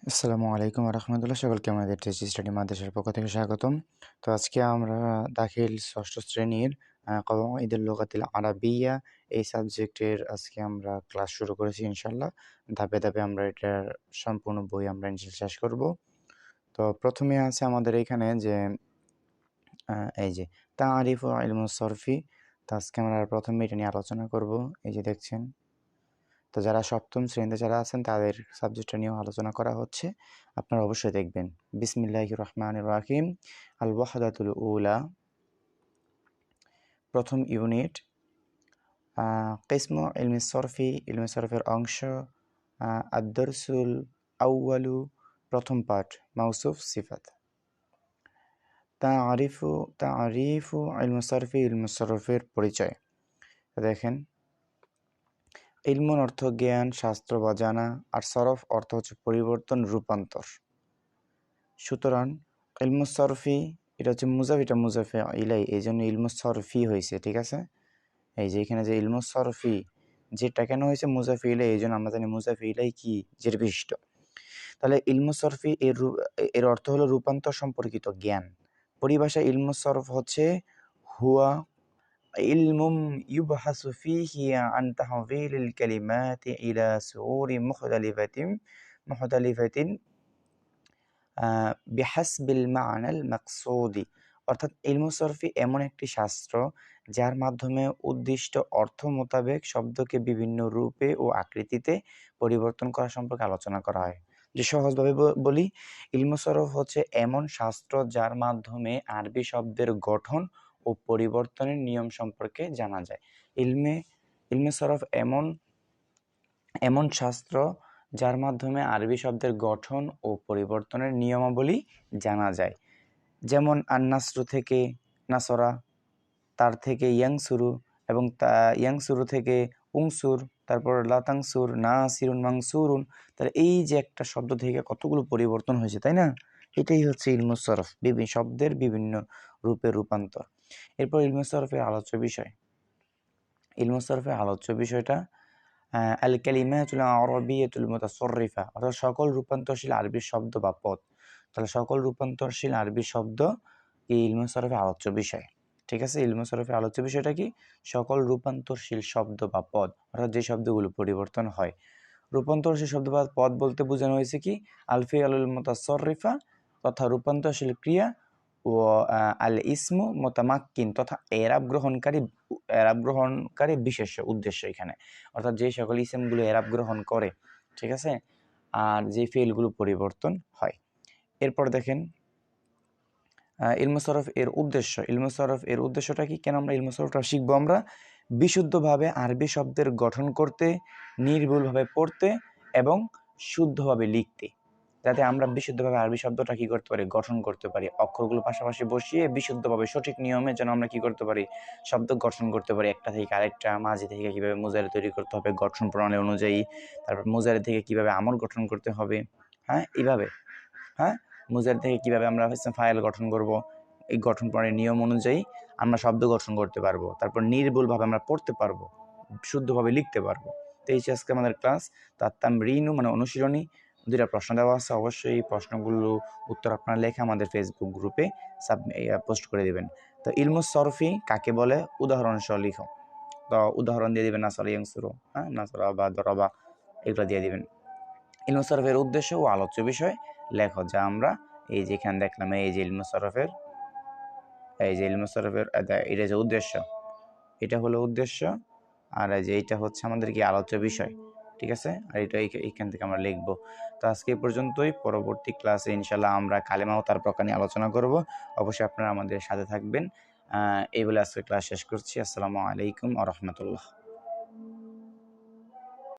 আসসালামু আলাইকুম রহমতুল্লাহ, সকলকে আমাদের টেস্ট স্টাডি মাদ্রাসার পক্ষ থেকে স্বাগতম। তো আজকে আমরা দাখিল ষষ্ঠ শ্রেণীর কওয়াইদুল লুগাতিল আরাবিয়্যা এই সাবজেক্টের আজকে আমরা ক্লাস শুরু করেছি ইনশাআল্লাহ। ধাপে ধাপে আমরা এটার সম্পূর্ণ বই আমরা ইনশাআল্লাহ শেষ করব। তো প্রথমে আছে আমাদের এখানে যে এই যে তারিফ ও ইলমুস সরফি। তো আজকে আমরা প্রথমে এটা নিয়ে আলোচনা করব। এই যে দেখছেন, তো যারা সপ্তম শ্রেণীতে যারা আছেন তাদের সাবজেক্টটা নিয়েও আলোচনা করা হচ্ছে, আপনারা অবশ্যই দেখবেন। বিসমিল্লাহির রহমানির রহিম। আল ওয়াহদাতুল উলা, প্রথম ইউনিট। কিসমু ইলমি সরফি, ইলমি সরফের অংশ। আদ-দারসুল আউয়ালু, প্রথম পাঠ, মাউসুফ সিফাত। তারিফু ইলমি সরফি, ইলমি সরফের পরিচয়। দেখেন, ইলমুন অর্থ জ্ঞান, শাস্ত্র বা জানা, আর সরফ অর্থ হচ্ছে পরিবর্তন, রূপান্তর। সুতরাং ইলমুস সরফি এটা হচ্ছে মুজাফ, এটা মুজাফে ইলাই, এই জন্য ইলমুস সরফি হয়েছে। ঠিক আছে, এই যে এখানে যে ইলমুস সরফি যেটা কেন হয়েছে মুজাফে ইলাই, এই জন্য আমরা জানি মুজাফে ইলাই কি, যের বিশিষ্ট। তাহলে ইলমুস সরফি এর অর্থ হলো রূপান্তর সম্পর্কিত জ্ঞান। পরিভাষায় ইলমুস সরফ হচ্ছে হুয়া ইলমুম ইউবহাসু ফীহি আন তাহযীলিল কালিমাতি ইলা সুউরি মুখতালিফাতিন বিহাসবিল মা'নাল মাকসুদি। অর্থাৎ ইলমুস সরফি এমন একটি শাস্ত্র যার মাধ্যমে উদ্দিষ্ট অর্থ মোতাবেক শব্দকে বিভিন্ন রূপে ও আকৃতিতে পরিবর্তন করা সম্পর্কে আলোচনা করা হয়। যে সহজভাবে বলি, ইলমুস সরফ হচ্ছে এমন শাস্ত্র যার মাধ্যমে আরবি শব্দের গঠন ও পরিবর্তনের নিয়ম সম্পর্কে জানা যায়। ইলমে সরফ এমন শাস্ত্র যার মাধ্যমে আরবি শব্দের গঠন ও পরিবর্তনের নিয়মাবলী জানা যায়। যেমন আন্নাসরু থেকে নাসরা, তার থেকে ইয়াংসুরু, এবং ইয়াংসুরু থেকে উংসুর, তারপর লাতাংসুর, নাসিরুন, মাংসুরুন। তাহলে এই যে একটা শব্দ থেকে কতগুলো পরিবর্তন হয়েছে, তাই না? এটাই হচ্ছে ইলমুস সরফ, বিভিন্ন শব্দের বিভিন্ন রূপে রূপান্তর। এরপর ইলমুস সরফের আলোচ্য বিষয়। ইলমুস সরফের আলোচ্য বিষয়টা আল কালিমাতুল আরাবিয়াতুল মুতাসাররিফা, অর্থাৎ সকল রূপান্তরশীল আরবি শব্দ বা পদ। তাহলে সকল রূপান্তরশীল আরবি শব্দ এই ইলমে সরফের আলোচ্য বিষয়। ঠিক আছে, ইলমে সরফের আলোচ্য বিষয়টা কি? সকল রূপান্তরশীল শব্দ বা পদ, অর্থাৎ যে শব্দগুলো পরিবর্তন হয়। রূপান্তরশীল শব্দ বা পদ বলতে বোঝানো হয়েছে কি? আল ফিআলুল মুতাসাররিফা তথা রূপান্তরশীল ক্রিয়া, ও আল ইসমু মুতামাক্কিন তথা এরাব গ্রহণকারী বিশেষ্য উদ্দেশ্য এখানে, অর্থাৎ যে সকল ইসমগুলো এরাব গ্রহণ করে, ঠিক আছে, আর যে ফেলগুলো পরিবর্তন হয়। এরপর দেখেন ইলমে সরফ এর উদ্দেশ্য। ইলমে সরফ এর উদ্দেশ্যটা কি? কেন আমরা ইলমে সরফটা শিখবো? আমরা বিশুদ্ধভাবে আরবি শব্দের গঠন করতে, নির্ভুলভাবে পড়তে এবং শুদ্ধভাবে লিখতে, যাতে আমরা বিশুদ্ধভাবে আরবি শব্দটা কি করতে পারি? গঠন করতে পারি। অক্ষরগুলো পাশাপাশি বসিয়ে বিশুদ্ধভাবে সঠিক নিয়মে যেন আমরা কি করতে পারি? শব্দ গঠন করতে পারি, একটা থেকে আরেকটা। মাঝি থেকে কিভাবে মুজারি তৈরি করতে হবে গঠন প্রণালী অনুযায়ী, তারপর মুজারি থেকে কিভাবে আমল গঠন করতে হবে, হ্যাঁ এইভাবে, হ্যাঁ মুজারি থেকে কিভাবে আমরা ফাইল গঠন করব, এই গঠন প্রণালীর নিয়ম অনুযায়ী আমরা শব্দ গঠন করতে পারবো। তারপর নির্ভুলভাবে আমরা পড়তে পারবো, শুদ্ধভাবে লিখতে পারবো। তো এই আজকে আমাদের ক্লাস। তার তামরিনু মানে অনুশীলনী, 2টা প্রশ্ন দেওয়া আছে। অবশ্যই এই প্রশ্নগুলো উত্তর আপনারা লেখে আমাদের ফেসবুক গ্রুপে পোস্ট করে দিবেন। তো ইলমুস সরফি কাকে বলে? উদাহরণ সহ লিখো। তো উদাহরণ দিয়ে দিবেন, নাসরা ইয়াংসুরু, হ্যাঁ নাসরা বা দরবা, এগুলো দিয়ে দিবেন। ইলমুস সরফের উদ্দেশ্য ও আলোচ্য বিষয় লেখো, যা আমরা এই যে এখানে দেখলাম। এই যে ইলমুস সরফের এটা যে উদ্দেশ্য, এটা হলো উদ্দেশ্য, আর এই যে এটা হচ্ছে আমাদের কি আলোচ্য বিষয়। ঠিক আছে, আর এটা এইখান থেকে আমরা লিখবো। তো আজকে এই পর্যন্তই। পরবর্তী ক্লাসে ইনশাল্লাহ আমরা কালেমা ও তার প্রকার নিয়ে আলোচনা করব। অবশ্যই আপনারা আমাদের সাথে থাকবেন। এই বলে আজকে ক্লাস শেষ করছি। আসসালামু আলাইকুম ওয়া রাহমাতুল্লাহ।